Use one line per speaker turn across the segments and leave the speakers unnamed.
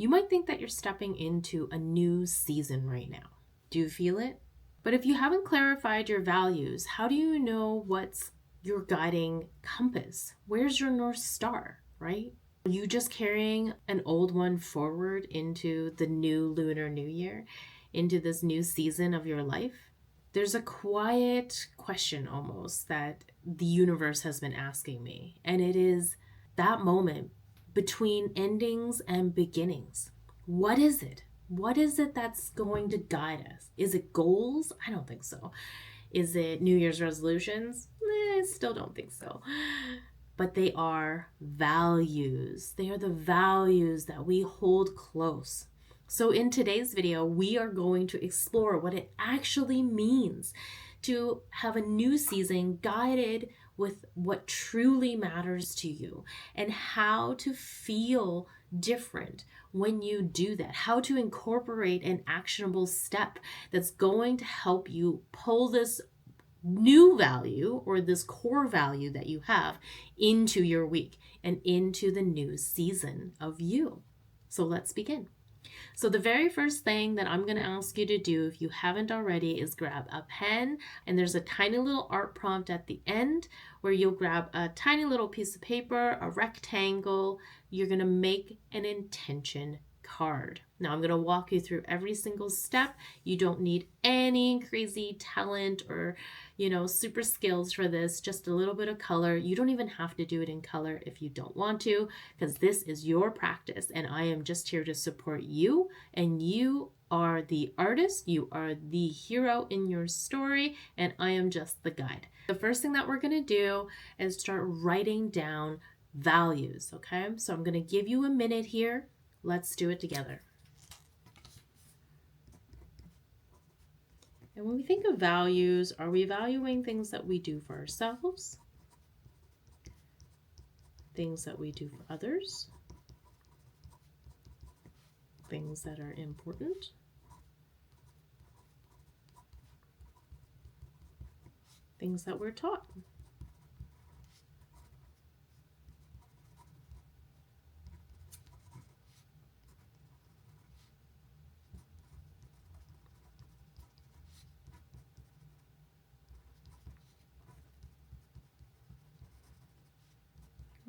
You might think that you're stepping into a new season right now. Do you feel it? But if you haven't clarified your values, how do you know what's your guiding compass? Where's your North Star, right? Are you just carrying an old one forward into the new Lunar New Year, into this new season of your life? There's a quiet question almost that the universe has been asking me, and it is that moment between endings and beginnings. What is it? What is it that's going to guide us? Is it goals? I don't think so. Is it New Year's resolutions? I still don't think so. But they are values. They are the values that we hold close. So in today's video, we are going to explore what it actually means to have a new season guided with what truly matters to you and how to feel different when you do that, how to incorporate an actionable step that's going to help you pull this new value or this core value that you have into your week and into the new season of you. So let's begin. So the very first thing that I'm going to ask you to do, if you haven't already, is grab a pen, and there's a tiny little art prompt at the end where you'll grab a tiny little piece of paper, a rectangle. You're going to make an intention card. Now I'm going to walk you through every single step. You don't need any crazy talent or, super skills for this, just a little bit of color. You don't even have to do it in color if you don't want to, because this is your practice and I am just here to support you, and you are the artist, you are the hero in your story, and I am just the guide. The first thing that we're going to do is start writing down values, okay? So I'm going to give you a minute here. Let's do it together. And when we think of values, are we valuing things that we do for ourselves? Things that we do for others? Things that are important? Things that we're taught?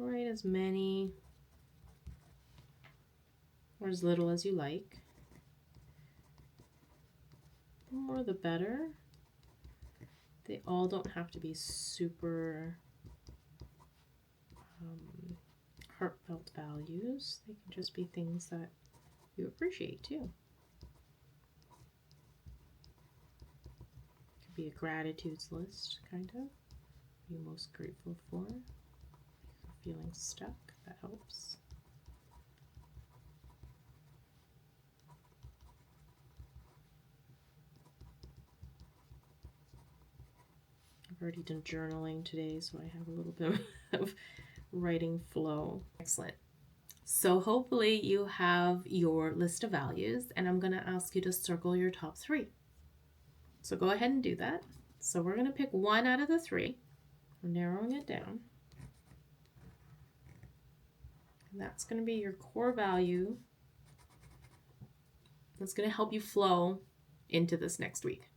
Write as many or as little as you like. The more the better. They all don't have to be super heartfelt values. They can just be things that you appreciate too. It could be a gratitudes list, kind of. What are you most grateful for? Feeling stuck, that helps. I've already done journaling today, so I have a little bit of writing flow. Excellent. So hopefully you have your list of values, and I'm going to ask you to circle your top 3. So go ahead and do that. So we're going to pick one out of the 3. We're narrowing it down. And that's going to be your core value. That's going to help you flow into this next week.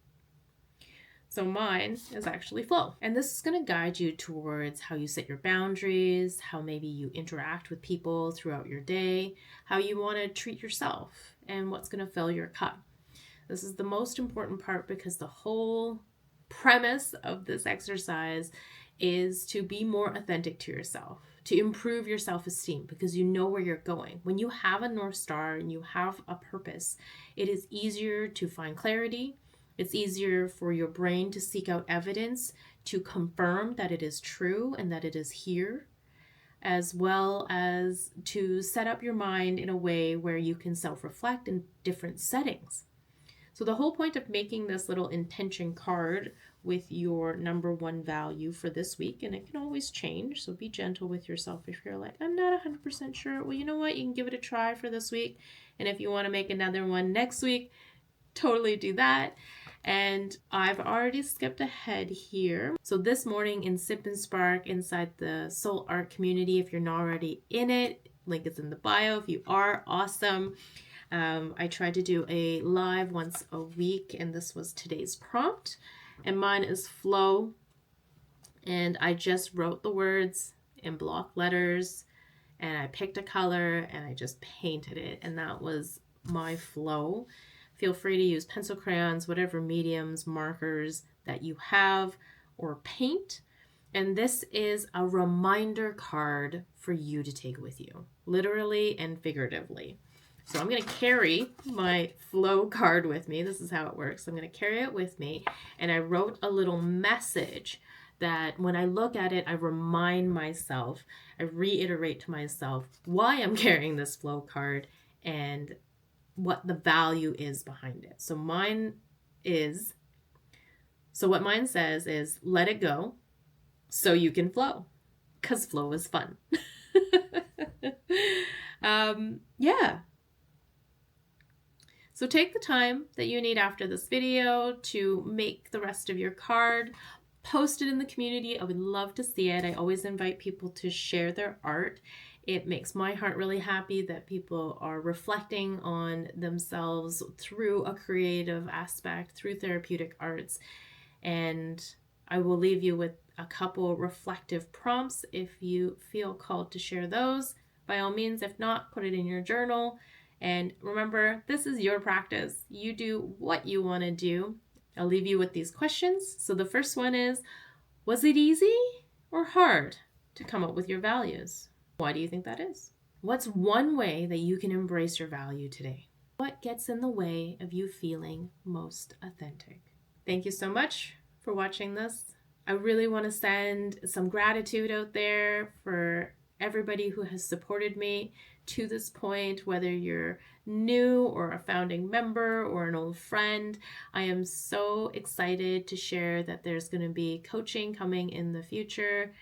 So mine is actually flow. And this is going to guide you towards how you set your boundaries, how maybe you interact with people throughout your day, how you want to treat yourself, and what's going to fill your cup. This is the most important part because the whole premise of this exercise is to be more authentic to yourself, to improve your self-esteem, because you know where you're going. When you have a North Star and you have a purpose, it is easier to find clarity. It's easier for your brain to seek out evidence to confirm that it is true and that it is here, as well as to set up your mind in a way where you can self-reflect in different settings. So the whole point of making this little intention card with your number 1 value for this week, and it can always change, so be gentle with yourself if you're like, I'm not 100% sure. Well, you know what? You can give it a try for this week. And if you want to make another one next week, totally do that. And I've already skipped ahead here. So this morning in Sip and Spark inside the Soul Art community, if you're not already in it, Link is in the bio. If you are, awesome. I try to do a live once a week, and this was today's prompt. And mine is flow. And I just wrote the words in block letters, and I picked a color and I just painted it. And that was my flow. Feel free to use pencil, crayons, whatever mediums, markers that you have, or paint. And this is a reminder card for you to take with you, literally and figuratively. So I'm going to carry my flow card with me. This is how it works. I'm going to carry it with me. And I wrote a little message that when I look at it, I remind myself, I reiterate to myself why I'm carrying this flow card and what the value is behind it. So what mine says is, let it go so you can flow, because flow is fun. Yeah. So take the time that you need after this video to make the rest of your card. Post it in the community. I would love to see it. I always invite people to share their art. It makes my heart really happy that people are reflecting on themselves through a creative aspect, through therapeutic arts. And I will leave you with a couple reflective prompts if you feel called to share those. By all means, if not, put it in your journal. And remember, this is your practice. You do what you want to do. I'll leave you with these questions. So the first one is, was it easy or hard to come up with your values? Why do you think that is? What's one way that you can embrace your value today? What gets in the way of you feeling most authentic? Thank you so much for watching this. I really want to send some gratitude out there for everybody who has supported me to this point, whether you're new or a founding member or an old friend. I am so excited to share that there's going to be coaching coming in the future,